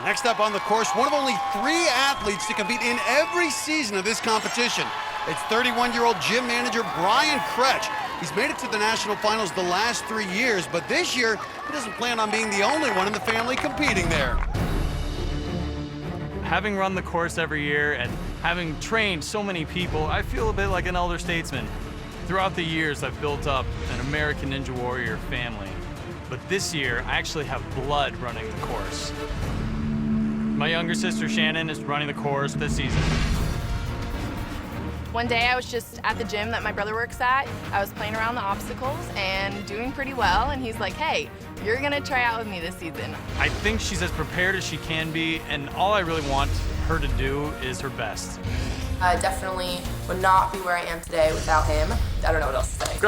Next up on the course, one of only 3 athletes to compete in every season of this competition. It's 31-year-old gym manager Brian Kretsch. He's made it to the national finals the last 3 years, but this year, he doesn't plan on being the only one in the family competing there. Having run the course every year and having trained so many people, I feel a bit like an elder statesman. Throughout the years, I've built up an American Ninja Warrior family. But this year, I actually have blood running the course. My younger sister, Shannon, is running the course this season. One day I was just at the gym that my brother works at. I was playing around the obstacles and doing pretty well, and he's like, hey, you're gonna try out with me this season. I think she's as prepared as she can be, and all I really want her to do is her best. I definitely would not be where I am today without him. I don't know what else to say.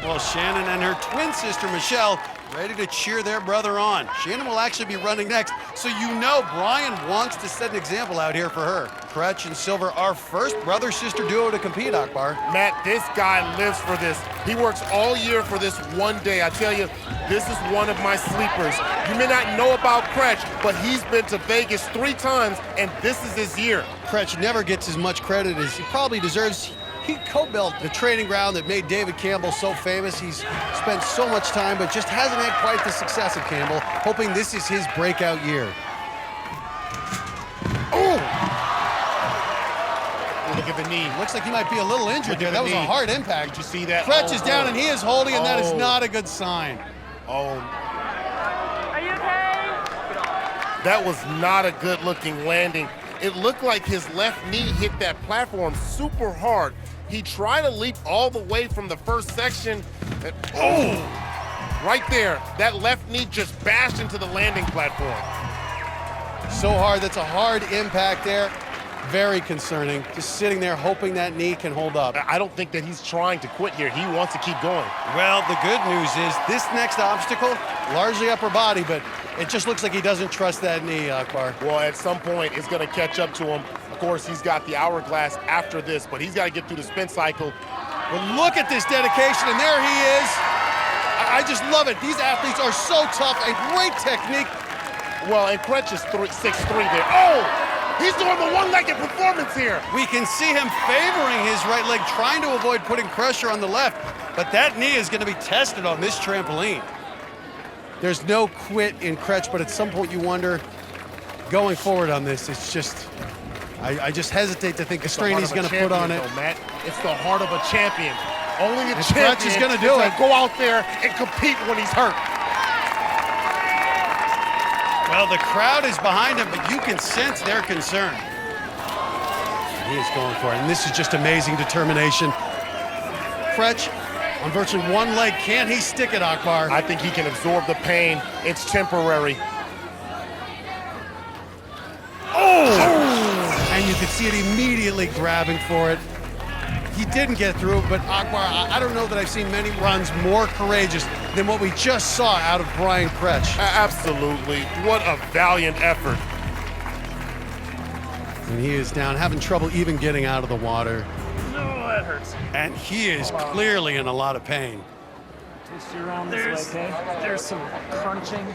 Well, Shannon and her twin sister, Michelle, ready to cheer their brother on. Shannon will actually be running next, so you know Brian wants to set an example out here for her. Kretsch and Silver, our first brother-sister duo to compete, Akbar. Matt, this guy lives for this. He works all year for this one day. I tell you, this is one of my sleepers. You may not know about Kretsch, but he's been to Vegas 3 times, and this is his year. Kretsch never gets as much credit as he probably deserves. He co-built the training ground that made David Campbell so famous. He's spent so much time, but just hasn't had quite the success of Campbell, hoping this is his breakout year. Oh! Look at the knee. Looks like he might be a little injured there. That was a hard impact. Did you see that? Kretsch is down and he is holding, and that is not a good sign. Oh. Are you okay? That was not a good-looking landing. It looked like his left knee hit that platform super hard. He tried to leap all the way from the first section. And, right there, that left knee just bashed into the landing platform. So hard, that's a hard impact there. Very concerning. Just sitting there hoping that knee can hold up. I don't think that he's trying to quit here. He wants to keep going. Well, the good news is this next obstacle, largely upper body, but it just looks like he doesn't trust that knee, Akbar. Well, at some point, it's going to catch up to him. Of course, he's got the hourglass after this, but he's got to get through the spin cycle. Well, look at this dedication, and there he is. I just love it. These athletes are so tough and great technique. Well, and Kretsch is 6'3" there. Oh! He's doing the one-legged performance here. We can see him favoring his right leg, trying to avoid putting pressure on the left, but that knee is going to be tested on this trampoline. There's no quit in Kretsch, but at some point you wonder, going forward on this, it's just, I just hesitate to think the strain he's going to put on it. Though, Matt. It's the heart of a champion. Only a And champion Kretsch is going to do it. Go out there and compete when he's hurt. Well, the crowd is behind him, but you can sense their concern. He is going for it, and this is just amazing determination. Kretsch on virtually one leg. Can he stick it, Akbar? I think he can absorb the pain. It's temporary. Oh! And you can see it immediately grabbing for it. He didn't get through, but Akbar, I don't know that I've seen many runs more courageous than what we just saw out of Brian Kretsch. Absolutely. What a valiant effort. And he is down, having trouble even getting out of the water. No, that hurts. And he is clearly in a lot of pain. Twist you around this way, okay? There's some crunching.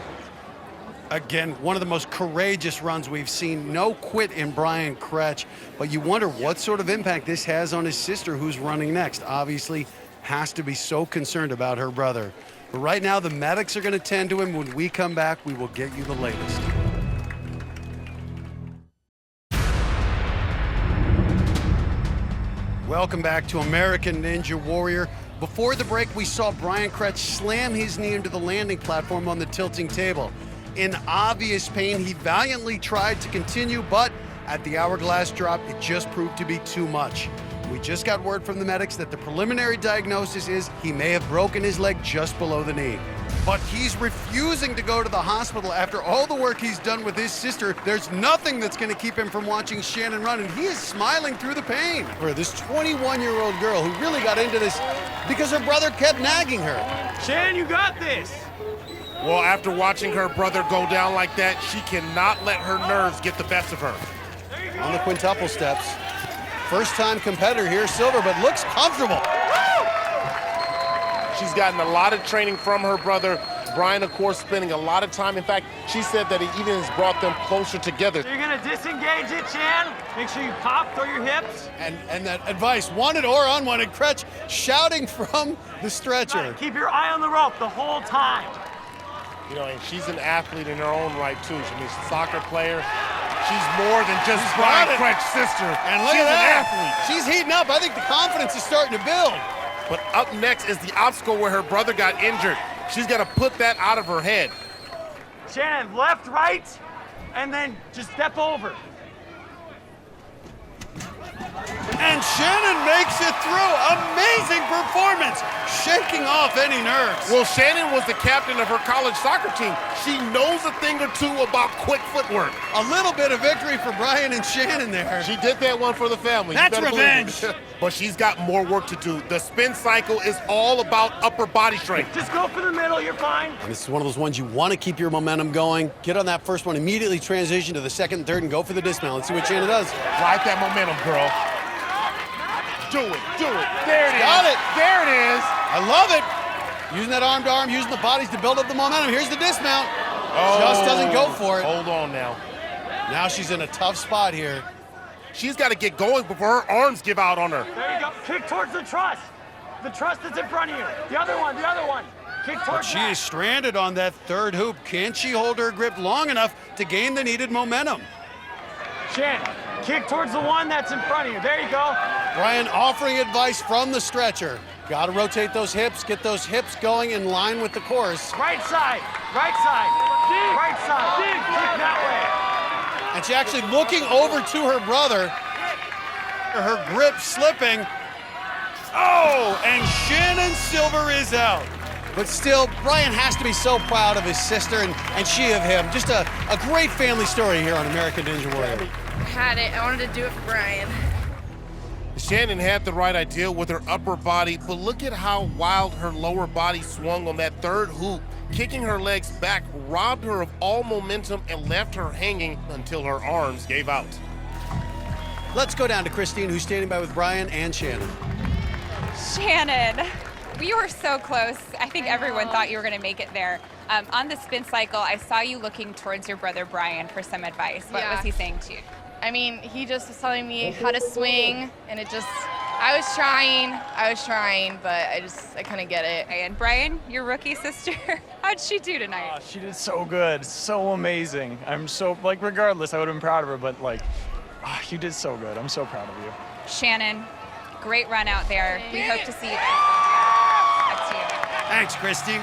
Again, one of the most courageous runs we've seen. No quit in Brian Kretsch, but you wonder what sort of impact this has on his sister who's running next. Obviously, has to be so concerned about her brother. But right now, the medics are going to tend to him. When we come back, we will get you the latest. Welcome back to American Ninja Warrior. Before the break, we saw Brian Kretsch slam his knee into the landing platform on the tilting table. In obvious pain, he valiantly tried to continue, but at the hourglass drop, it just proved to be too much. We just got word from the medics that the preliminary diagnosis is he may have broken his leg just below the knee. But he's refusing to go to the hospital after all the work he's done with his sister. There's nothing that's going to keep him from watching Shannon run, and he is smiling through the pain for this 21-year-old girl who really got into this because her brother kept nagging her. Shannon, you got this. Well, after watching her brother go down like that, she cannot let her nerves get the best of her. On the quintuple steps. First-time competitor here, Silver, but looks comfortable. She's gotten a lot of training from her brother. Brian, of course, spending a lot of time. In fact, she said that he even has brought them closer together. You're gonna disengage it, Chan. Make sure you pop, throw your hips. And that advice, wanted or unwanted, Kretsch shouting from the stretcher. Right, keep your eye on the rope the whole time. You know, and she's an athlete in her own right, too. She's a soccer player. She's more than just Brian Kretsch's sister. And look She's at an that. athlete. She's heating up. I think the confidence is starting to build. But up next is the obstacle where her brother got injured. She's got to put that out of her head. Shannon, left, right, and then just step over. And Shannon makes it through. Amazing performance, shaking off any nerves. Well, Shannon was the captain of her college soccer team. She knows a thing or two about quick footwork. A little bit of victory for Brian and Shannon there. She did that one for the family. You That's better believe revenge. it. But she's got more work to do. The spin cycle is all about upper body strength. Just go for the middle, you're fine. And this is one of those ones you want to keep your momentum going. Get on that first one, immediately transition to the second and third, and go for the dismount. Let's see what Shannon does. Ride that momentum, girl. Do it, do it. There it is. Got it. There it is. I love it. Using that arm to arm, using the bodies to build up the momentum. Here's the dismount. Just doesn't go for it. Hold on now. Now she's in a tough spot here. She's got to get going before her arms give out on her. There you go. Kick towards the truss. The truss that's in front of you. The other one, the other one. Kick But towards she that. is stranded on that third hoop. Can she hold her grip long enough to gain the needed momentum? Shannon, kick towards the one that's in front of you. There you go. Brian offering advice from the stretcher. Got to rotate those hips, get those hips going in line with the course. Right side, right side, right side. Kick that And she actually looking over to her brother. Her grip slipping. Oh, and Shannon Silver is out. But still, Brian has to be so proud of his sister and she of him. Just a great family story here on American Ninja Warrior. I had it. I wanted to do it for Brian. Shannon had the right idea with her upper body, but look at how wild her lower body swung on that third hoop. Kicking her legs back robbed her of all momentum and left her hanging until her arms gave out. Let's go down to Christine, who's standing by with Brian and Shannon. Shannon, we were so close. I think everyone thought you were going to make it there. On the spin cycle, I saw you looking towards your brother Brian for some advice. What was he saying to you? I mean, he just was telling me how to swing, and it just, I was trying, but I couldn't get it. And Brian, your rookie sister, how'd she do tonight? Oh, she did so good, so amazing. I'm so, like, regardless, I would have been proud of her, but, like, you did so good. I'm so proud of you. Shannon, great run out there. We hope to see you guys. Up to you. Thanks, Christine.